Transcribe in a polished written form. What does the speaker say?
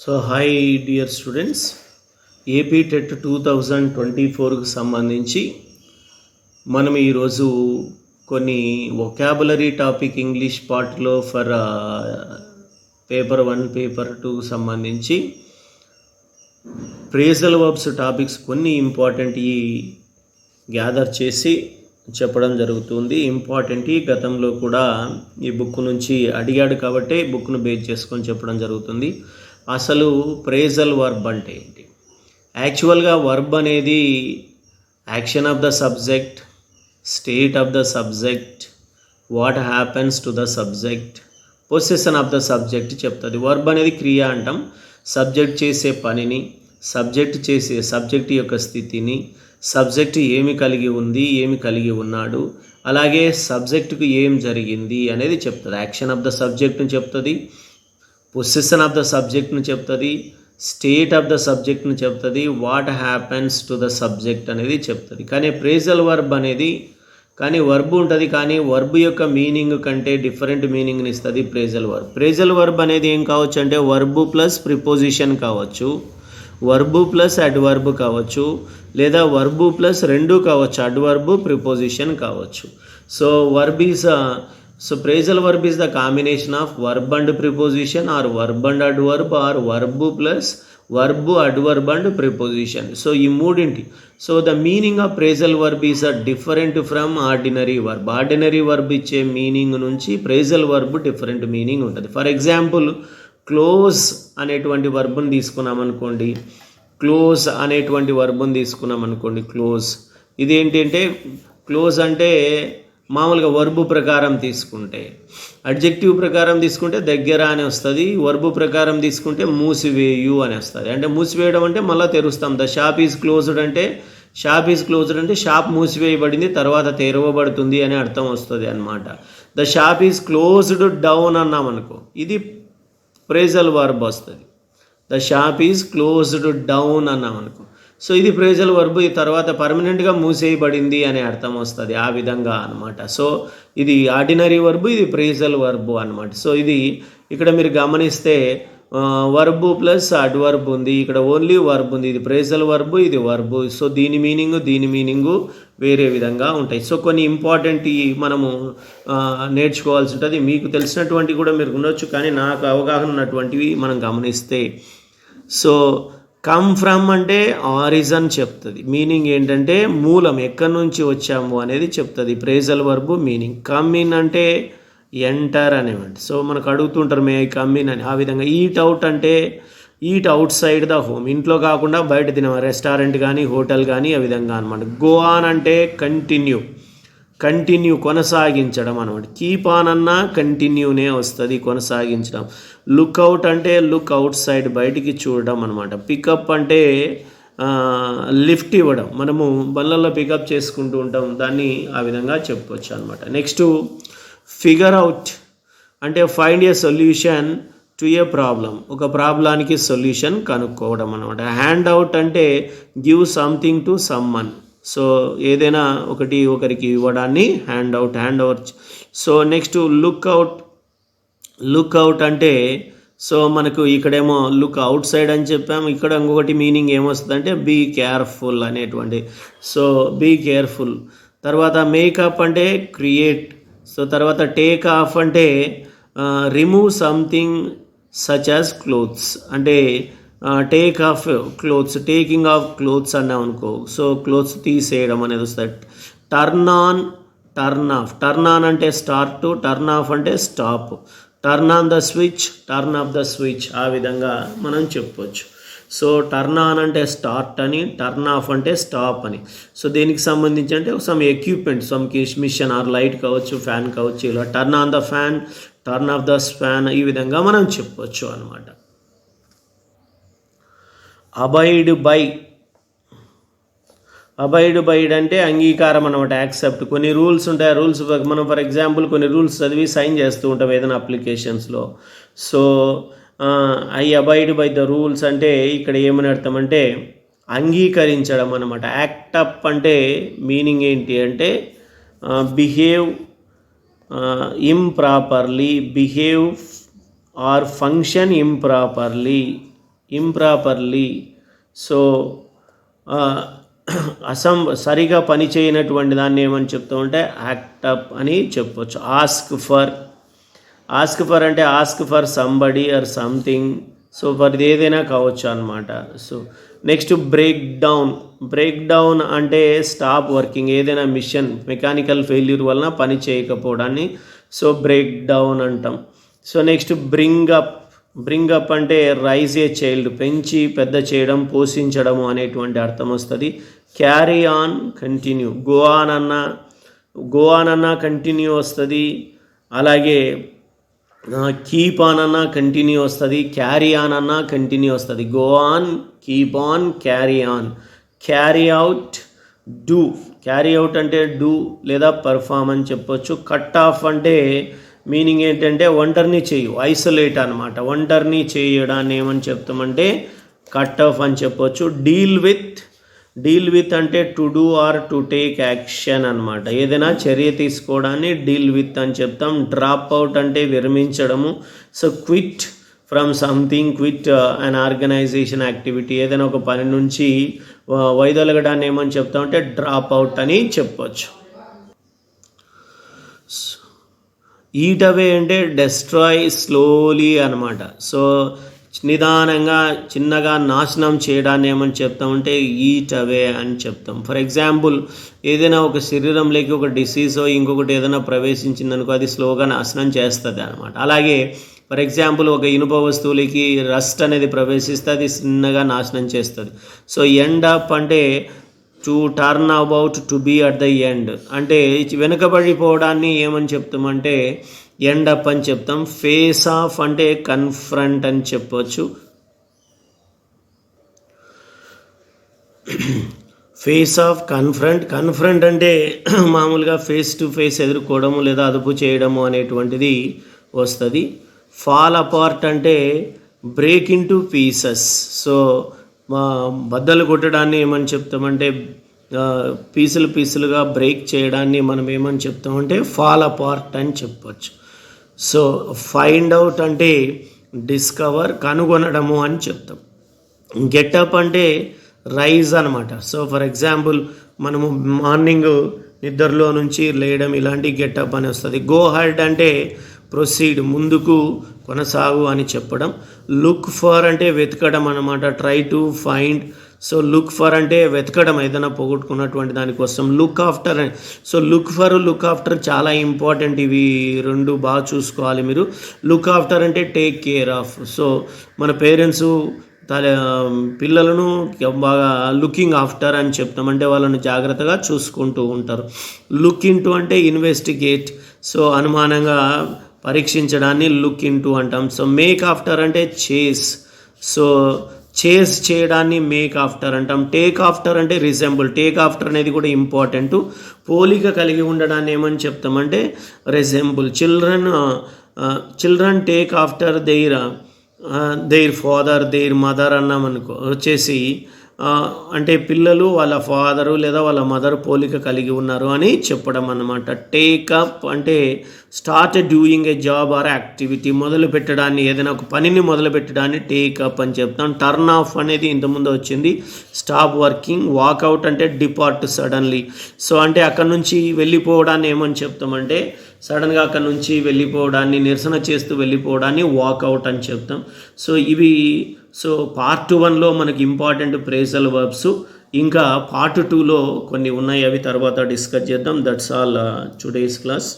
So hi dear students, AP TET 2024కు సంబంధించి మనం ఈరోజు కొన్ని వొకాబులరీ టాపిక్ ఇంగ్లీష్ పార్ట్లో ఫర్ పేపర్ 1 పేపర్ 2కు సంబంధించి ఫ్రేజల్ వర్బ్స్ టాపిక్స్ కొన్ని ఇంపార్టెంట్ గ్యాదర్ చేసి చెప్పడం జరుగుతుంది. ఇంపార్టెంట్ గతంలో కూడా ఈ బుక్ నుంచి అడిగాడు కాబట్టి బుక్ను బేస్ చేసుకొని చెప్పడం జరుగుతుంది. అసలు ఫ్రేజల్ వర్బ్ అంటే ఏంటి? యాక్చువల్గా వర్బ్ అనేది action of the subject, state of the subject, what happens to the subject, possession of the subject చెప్తుంది. వర్బ్ అనేది క్రియ అంటాం. సబ్జెక్ట్ చేసే పనిని, సబ్జెక్ట్ యొక్క స్థితిని, సబ్జెక్ట్ ఏమి కలిగి ఉంది, ఏమి కలిగి ఉన్నాడు, అలాగే సబ్జెక్టుకు ఏం జరిగింది అనేది చెప్తుంది. యాక్షన్ ఆఫ్ ద సబ్జెక్ట్ను చెప్తుంది, పొసిషన్ ఆఫ్ ద సబ్జెక్ట్ను చెప్తుంది, స్టేట్ ఆఫ్ ద సబ్జెక్ట్ను చెప్తుంది, what happens to the subject అనేది చెప్తుంది. కానీ ఫ్రేజల్ వర్బ్ అనేది వర్బ్ ఉంటుంది, కానీ వర్బ్ యొక్క మీనింగ్ కంటే డిఫరెంట్ మీనింగ్ని ఇస్తుంది ఫ్రేజల్ వర్బ్. ఫ్రేజల్ వర్బ్ అనేది ఏం కావచ్చు అంటే వర్బ్ ప్లస్ ప్రిపోజిషన్ కావచ్చు, వర్బ్ ప్లస్ అడ్వర్బ్ కావచ్చు, లేదా వర్బ్ ప్లస్ రెండు కావచ్చు, అడ్వర్బ్ ప్రిపోజిషన్ కావచ్చు. So phrasal verb is the combination of verb and preposition, or verb and adverb, or verb plus verb, adverb and preposition. So ఈ మూడింటి. So the meaning of phrasal verb is different from ordinary verb. Ordinary verb ఇచ్చే meaning నుంచి phrasal verb different meaning ఉంటుంది. For example close అనేటువంటి వర్బ్ని తీసుకున్నామనుకోండి, close ఇది ఏంటంటే, close అంటే మామూలుగా వర్బు ప్రకారం తీసుకుంటే, అడ్జెక్టివ్ ప్రకారం తీసుకుంటే దగ్గర అని వస్తుంది, వర్బు ప్రకారం తీసుకుంటే మూసివేయు అని వస్తుంది. అంటే మూసివేయడం అంటే మళ్ళీ తెరుస్తాం. ద షాప్ ఈజ్ క్లోజ్డ్ అంటే షాప్ మూసివేయబడింది, తర్వాత తెరవబడుతుంది అని అర్థం వస్తుంది అనమాట. The shop is closed down అన్నామనుకో, ఇది ఫ్రేజల్ వర్బ్ వస్తుంది. The shop is closed down అన్నామనుకో, సో ఇది ఫ్రేజల్ వర్బ్. ఈ తర్వాత పర్మనెంట్గా మూసేయబడింది అనే అర్థం వస్తుంది, ఆ విధంగా అనమాట. సో ఇది ఆర్డినరీ వర్బ్, ఇది ఫ్రేజల్ వర్బ్ అనమాట. సో ఇది ఇక్కడ మీరు గమనిస్తే వర్బ్ ప్లస్ అడ్వర్బ్ ఉంది, ఇక్కడ ఓన్లీ వర్బ్ ఉంది. ఇది ఫ్రేజల్ వర్బ్, ఇది వర్బ్. సో దీని మీనింగు వేరే విధంగా ఉంటాయి. సో కొన్ని ఇంపార్టెంట్ మనము నేర్చుకోవాల్సి ఉంటుంది. మీకు తెలిసినటువంటి కూడా మీరు ఉండొచ్చు, కానీ నాకు అవగాహన ఉన్నటువంటివి మనం గమనిస్తే, సో కమ్ ఫ్రమ్ అంటే ఆరిజన్ చెప్తుంది. మీనింగ్ ఏంటంటే మూలం, ఎక్కడి నుంచి వచ్చాము అనేది చెప్తుంది phrasal verb meaning. Come in అంటే ఎంటర్ అనేవండి. సో మనకు అడుగుతుంటారు మే ఐ కమ్ ఇన్ అని, ఆ విధంగా. ఈట్ అవుట్ అంటే eat out side the home, ఇంట్లో కాకుండా బయట తినే రెస్టారెంట్ కానీ హోటల్ కానీ ఆ విధంగా అనమాట. గో ఆన్ అంటే కంటిన్యూ కొనసాగించడం అనమాట. కీప్ ఆన్ అన్నా కంటిన్యూనే వస్తుంది, కొనసాగించడం. లుక్అవుట్ అంటే లుక్ అవుట్ సైడ్, బయటికి చూడడం అనమాట. పికప్ అంటే లిఫ్ట్ ఇవ్వడం, మనము బండ్లలో పికప్ చేసుకుంటూ ఉంటాం, దాన్ని ఆ విధంగా చెప్పవచ్చు అనమాట. నెక్స్ట్ ఫిగర్ అవుట్ అంటే find a solution to a problem, ఒక ప్రాబ్లానికి సొల్యూషన్ కనుక్కోవడం అనమాట. హ్యాండ్ అవుట్ అంటే give something to someone, so ఏదైనా ఒకరికి ఇవ్వడాన్ని hand out. So next look out అంటే, సో మనకు ఇక్కడేమో లుక్ అవుట్ సైడ్ అని చెప్పాము, ఇక్కడ ఇంకొకటి మీనింగ్ ఏమొస్తుందంటే బీ కేర్ఫుల్ అనేటువంటి. So be careful. తర్వాత మేకప్ అంటే క్రియేట్. సో తర్వాత టేక్ ఆఫ్ అంటే remove something such as clothes, అంటే take off clothes, taking off clothes అన్నాం అనుకో, సో క్లోత్స్ తీసేయడం అనేది వస్తుంది. టర్న్ ఆన్ అంటే స్టార్ట్, టర్న్ ఆఫ్ అంటే stop. Turn on the switch, turn off the switch, ఆ విధంగా మనం చెప్పవచ్చు. సో టర్న్ ఆన్ అంటే స్టార్ట్ అని, టర్న్ ఆఫ్ అంటే స్టాప్ అని. సో దేనికి సంబంధించి అంటే some equipment, some machine or light కావచ్చు, ఫ్యాన్ కావచ్చు, ఇలా turn on the fan, turn off the fan, ఈ విధంగా మనం చెప్పవచ్చు అనమాట. అబైడ్ బై అంటే అంగీకారం అనమాట, యాక్సెప్ట్. కొన్ని రూల్స్ ఉంటాయి, రూల్స్ మనం ఫర్ ఎగ్జాంపుల్ కొన్ని రూల్స్ చదివి సైన్ చేస్తూ ఉంటాం ఏదైనా అప్లికేషన్స్లో. So I abide by the rules అంటే ఇక్కడ ఏమని అర్థం అంటే అంగీకరించడం అనమాట. యాక్ట్ అప్ అంటే మీనింగ్ ఏంటి అంటే behave improperly, behave or function improperly. Improperly. So సరిగా పని చేయనటువంటి దాన్ని ఏమని చెప్తామంటే యాక్ట్ అప్ అని చెప్పొచ్చు. ఆస్క్ ఫర్ అంటే ask for somebody or something. So for ఇది ఏదైనా కావచ్చు అనమాట. సో నెక్స్ట్ బ్రేక్ డౌన్ అంటే స్టాప్ వర్కింగ్, ఏదైనా మిషన్ మెకానికల్ ఫెయిల్యూర్ వలన పని చేయకపోవడాన్ని సో బ్రేక్ డౌన్ అంటాం. సో నెక్స్ట్ బ్రింగ్ అప్ అంటే రైజ్ ఏ చైల్డ్, పెంచి పెద్ద చేయడం, పోషించడము అనేటువంటి అర్థం వస్తుంది. Carry on continue, go on అన్న కంటిన్యూ వస్తుంది. అలాగే కీప్ ఆన్ అన్న కంటిన్యూ వస్తుంది, క్యారీ ఆన్ అన్న కంటిన్యూ వస్తుంది. Go on, keep on, carry on. Carry out అంటే డూ లేదా పర్ఫామ్ అని చెప్పొచ్చు. కట్ ఆఫ్ అంటే మీనింగ్ ఏంటంటే ఒంటరిని చేయు, ఐసోలేట్ అనమాట. ఒంటరిని చేయడాన్ని ఏమని చెప్తామంటే కట్ ఆఫ్ అని చెప్పొచ్చు. డీల్ విత్ అంటే to do or to take action అనమాట. ఏదైనా చర్య తీసుకోవడాన్ని డీల్ విత్ అని చెప్తాం. డ్రాప్ అవుట్ అంటే విరమించడము. So quit from something, quit an organisation activity, ఏదైనా ఒక పని నుంచి వైదొలగడాన్ని ఏమని చెప్తామంటే డ్రాప్ అవుట్ అని చెప్పొచ్చు. ఈట్ అవే అంటే డెస్ట్రాయ్ స్లోలీ అనమాట. సో నిదానంగా చిన్నగా నాశనం చేయడాన్ని ఏమని చెప్తామంటే ఈట్ అవే అని చెప్తాం. ఫర్ ఎగ్జాంపుల్ ఏదైనా ఒక శరీరంలోకి ఒక డిసీజో ఇంకొకటి ఏదైనా ప్రవేశించిందనుకో అది స్లోగా నాశనం చేస్తుంది అనమాట. అలాగే ఫర్ ఎగ్జాంపుల్ ఒక ఇనుప వస్తువులకి రస్ట్ అనేది ప్రవేశిస్తే అది చిన్నగా నాశనం చేస్తుంది. సో ఎండ్ అప్ అంటే to turn about, to be at the end అంటే వెనుకబడిపోవడాన్ని ఏమని చెప్తామంటే ఎండ్ అప్ అని చెప్తాం. ఫేస్ ఆఫ్ అంటే కన్ఫ్రంట్ అని చెప్పొచ్చు. ఫేస్ ఆఫ్ కన్ఫ్రంట్ అంటే మామూలుగా ఫేస్ టు ఫేస్ ఎదుర్కోవడము లేదా అదుపు చేయడము అనేటువంటిది వస్తుంది. ఫాల్ అపార్ట్ అంటే బ్రేక్ ఇంటూ పీసెస్. సో బద్దలు కొట్టడాన్ని ఏమని చెప్తామంటే పీసులుగా బ్రేక్ చేయడాన్ని మనం ఏమని చెప్తామంటే ఫాల్ అపార్ట్ అని చెప్పొచ్చు. సో ఫైండ్ అవుట్ అంటే డిస్కవర్, కనుగొనడము అని చెప్తాం. గెటప్ అంటే రైజ్ అనమాట. సో ఫర్ ఎగ్జాంపుల్ మనము మార్నింగ్ నిద్రలో నుంచి లేయడం ఇలాంటి గెటప్ అని వస్తుంది. గో హెడ్ అంటే ప్రొసీడ్, ముందుకు కొనసాగు అని చెప్పడం. లుక్ ఫర్ అంటే వెతకడం అనమాట. Try to find. So look for అంటే వెతకడం, ఏదైనా పోగొట్టుకున్నటువంటి దానికోసం. Look after. So look after చాలా ఇంపార్టెంట్. ఇవి రెండు బాగా చూసుకోవాలి మీరు. లుక్ ఆఫ్టర్ అంటే టేక్ కేర్ ఆఫ్. సో మన పేరెంట్స్ పిల్లలను బాగా లుకింగ్ ఆఫ్టర్ అని చెప్తాం, అంటే వాళ్ళని జాగ్రత్తగా చూసుకుంటూ ఉంటారు. లుక్ ఇంటూ అంటే ఇన్వెస్టిగేట్. సో అనుమానంగా పరీక్షించడాన్ని లుక్ ఇంటూ అంటాం. సో మేక్ ఆఫ్టర్ అంటే చేస్. సో చేస్ చేయడాన్ని మేక్ ఆఫ్టర్ అంటాం. టేక్ ఆఫ్టర్ అంటే రిజెంబుల్. టేక్ ఆఫ్టర్ అనేది కూడా ఇంపార్టెంట్. పోలిక కలిగి ఉండడాన్ని ఏమని చెప్తామంటే resemble. Children take after their father, their mother అన్నాం అనుకో వచ్చేసి అంటే పిల్లలు వాళ్ళ ఫాదరు లేదా వాళ్ళ మదర్ పోలిక కలిగి ఉన్నారు అని చెప్పడం అన్నమాట. టేకప్ అంటే start doing a job or activity, మొదలు పెట్టడాన్ని, ఏదైనా ఒక పనిని మొదలు పెట్టడాన్ని టేకప్ అని చెప్తాం. టర్న్ ఆఫ్ అనేది ఇంతకుముందు వచ్చింది, స్టాప్ వర్కింగ్. వాకౌట్ అంటే డిపార్ట్ సడన్లీ. సో అంటే అక్కడి నుంచి వెళ్ళిపోవడాన్ని ఏమని చెప్తామంటే సడన్గా అక్కడ నుంచి వెళ్ళిపోవడాన్ని, నిరసన చేస్తూ వెళ్ళిపోవడాన్ని వాకౌట్ అని చెప్తాం. సో పార్ట్ 1లో మనకి ఇంపార్టెంట్ ఫ్రేజల్ వర్బ్స్, ఇంకా పార్ట్ 2లో కొన్ని ఉన్నాయి, అవి తర్వాత డిస్కస్ చేద్దాం. That's all today's class.